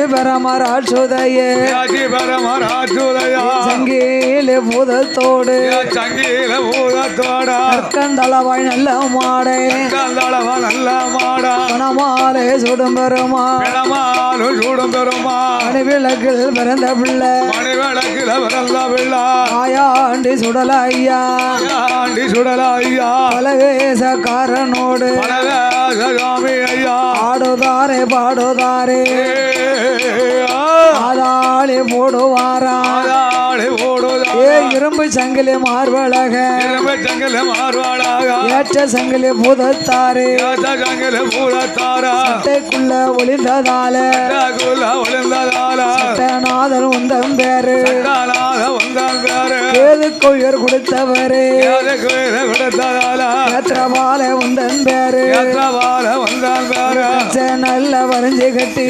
பரமராட்சுதையே சங்கீல பூதத்தோடு கந்தளவாய் நல்ல மாடே மணமாலே சுடும் பெருமா மணிவிளக்கில் பிறந்த பிள்ளை ஆயாண்டி சுடலையா பலவேசக்காரனோடு ஆடுதாரே பாடுதாரே ஆதாளி போடுவாரா இரும்பு சங்கிலி மார்பழக ஏற்ற சங்கிலி பூதத்தாரே சட்டைக்குள்ள ஒளிந்ததால சட்டநாதன் உந்தம் பேரு ஏதுக்கு உயர் கொடுத்தவரே ஏற்றபால உந்தன் பேரு நல்ல வரைஞ்சி கட்டி